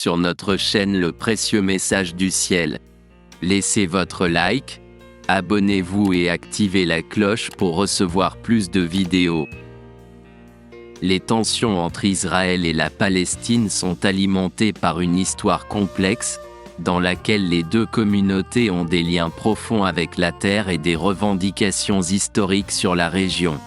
sur notre chaîne Le Précieux Message du Ciel. Laissez votre like, abonnez-vous et activez la cloche pour recevoir plus de vidéos. Les tensions entre Israël et la Palestine sont alimentées par une histoire complexe, dans laquelle les deux communautés ont des liens profonds avec la terre et des revendications historiques sur la région.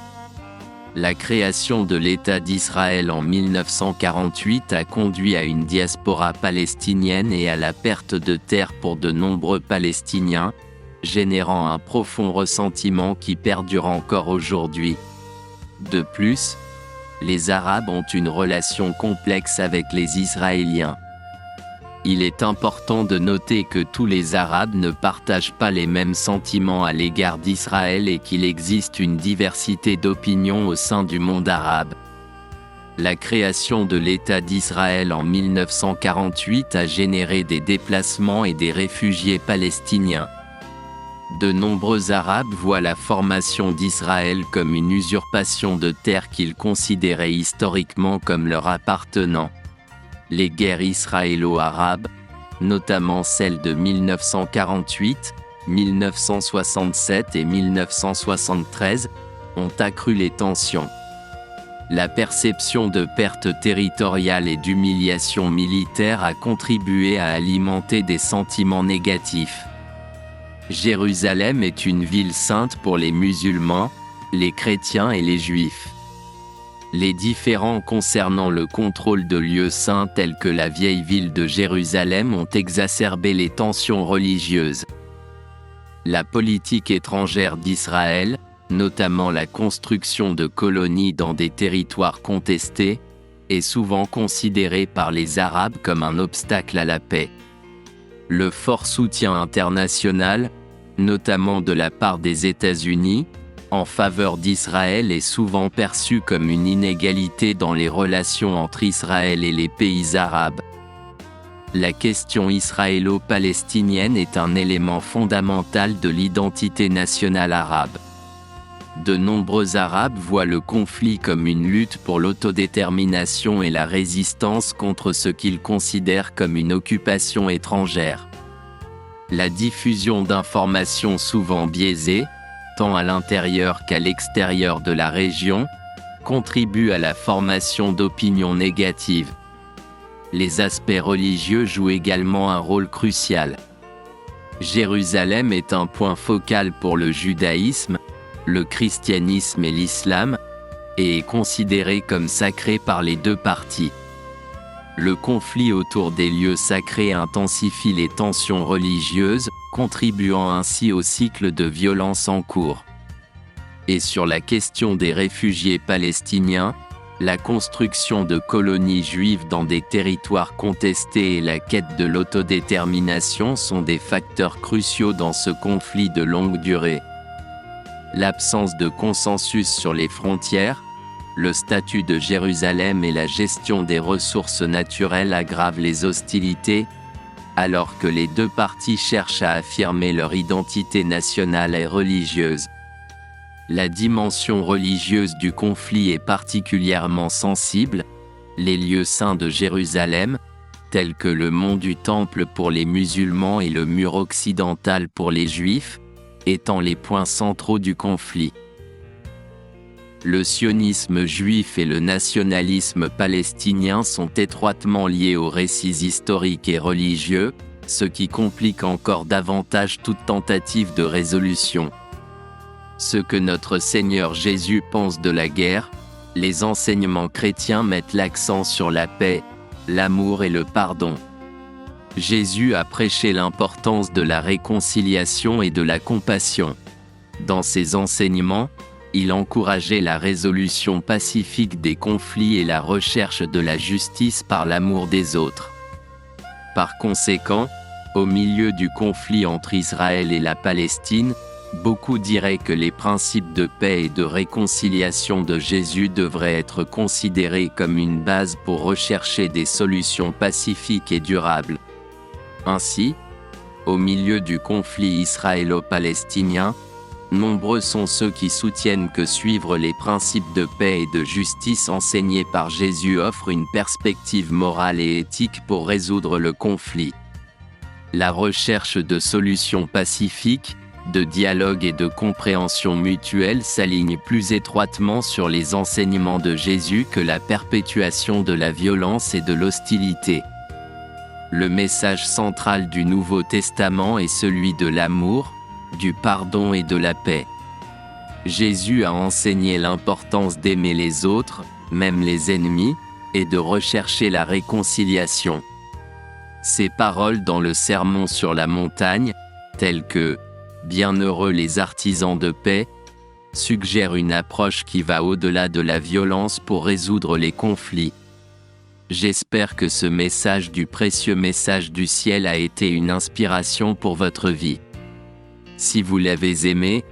La création de l'État d'Israël en 1948 a conduit à une diaspora palestinienne et à la perte de terres pour de nombreux Palestiniens, générant un profond ressentiment qui perdure encore aujourd'hui. De plus, les Arabes ont une relation complexe avec les Israéliens. Il est important de noter que tous les Arabes ne partagent pas les mêmes sentiments à l'égard d'Israël et qu'il existe une diversité d'opinions au sein du monde arabe. La création de l'État d'Israël en 1948 a généré des déplacements et des réfugiés palestiniens. De nombreux Arabes voient la formation d'Israël comme une usurpation de terres qu'ils considéraient historiquement comme leur appartenant. Les guerres israélo-arabes, notamment celles de 1948, 1967 et 1973, ont accru les tensions. La perception de pertes territoriales et d'humiliation militaire a contribué à alimenter des sentiments négatifs. Jérusalem est une ville sainte pour les musulmans, les chrétiens et les juifs. Les différends concernant le contrôle de lieux saints tels que la vieille ville de Jérusalem ont exacerbé les tensions religieuses. La politique étrangère d'Israël, notamment la construction de colonies dans des territoires contestés, est souvent considérée par les Arabes comme un obstacle à la paix. Le fort soutien international, notamment de la part des États-Unis, en faveur d'Israël est souvent perçu comme une inégalité dans les relations entre Israël et les pays arabes. La question israélo-palestinienne est un élément fondamental de l'identité nationale arabe. De nombreux Arabes voient le conflit comme une lutte pour l'autodétermination et la résistance contre ce qu'ils considèrent comme une occupation étrangère. La diffusion d'informations souvent biaisées, tant à l'intérieur qu'à l'extérieur de la région, contribue à la formation d'opinions négatives. Les aspects religieux jouent également un rôle crucial. Jérusalem est un point focal pour le judaïsme, le christianisme et l'islam, et est considéré comme sacré par les deux parties. Le conflit autour des lieux sacrés intensifie les tensions religieuses, contribuant ainsi au cycle de violence en cours. Et sur la question des réfugiés palestiniens, la construction de colonies juives dans des territoires contestés et la quête de l'autodétermination sont des facteurs cruciaux dans ce conflit de longue durée. L'absence de consensus sur les frontières, le statut de Jérusalem et la gestion des ressources naturelles aggravent les hostilités, alors que les deux parties cherchent à affirmer leur identité nationale et religieuse. La dimension religieuse du conflit est particulièrement sensible, les lieux saints de Jérusalem, tels que le mont du Temple pour les musulmans et le mur occidental pour les juifs, étant les points centraux du conflit. Le sionisme juif et le nationalisme palestinien sont étroitement liés aux récits historiques et religieux, ce qui complique encore davantage toute tentative de résolution. Ce que notre Seigneur Jésus pense de la guerre, les enseignements chrétiens mettent l'accent sur la paix, l'amour et le pardon. Jésus a prêché l'importance de la réconciliation et de la compassion. Dans ses enseignements, il encourageait la résolution pacifique des conflits et la recherche de la justice par l'amour des autres. Par conséquent, au milieu du conflit entre Israël et la Palestine, beaucoup diraient que les principes de paix et de réconciliation de Jésus devraient être considérés comme une base pour rechercher des solutions pacifiques et durables. Ainsi, au milieu du conflit israélo-palestinien, Nombreux sont ceux qui soutiennent que suivre les principes de paix et de justice enseignés par Jésus offre une perspective morale et éthique pour résoudre le conflit. La recherche de solutions pacifiques, de dialogue et de compréhension mutuelle s'aligne plus étroitement sur les enseignements de Jésus que la perpétuation de la violence et de l'hostilité. Le message central du Nouveau Testament est celui de l'amour, du pardon et de la paix. Jésus a enseigné l'importance d'aimer les autres, même les ennemis, et de rechercher la réconciliation. Ses paroles dans le Sermon sur la montagne, telles que « Bienheureux les artisans de paix », suggèrent une approche qui va au-delà de la violence pour résoudre les conflits. J'espère que ce message du précieux message du ciel a été une inspiration pour votre vie. Si vous l'avez aimé,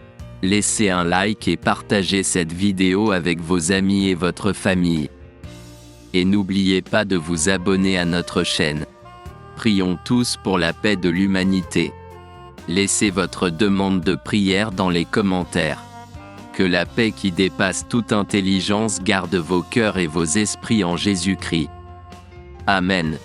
laissez un like et partagez cette vidéo avec vos amis et votre famille. Et n'oubliez pas de vous abonner à notre chaîne. Prions tous pour la paix de l'humanité. Laissez votre demande de prière dans les commentaires. Que la paix qui dépasse toute intelligence garde vos cœurs et vos esprits en Jésus-Christ. Amen.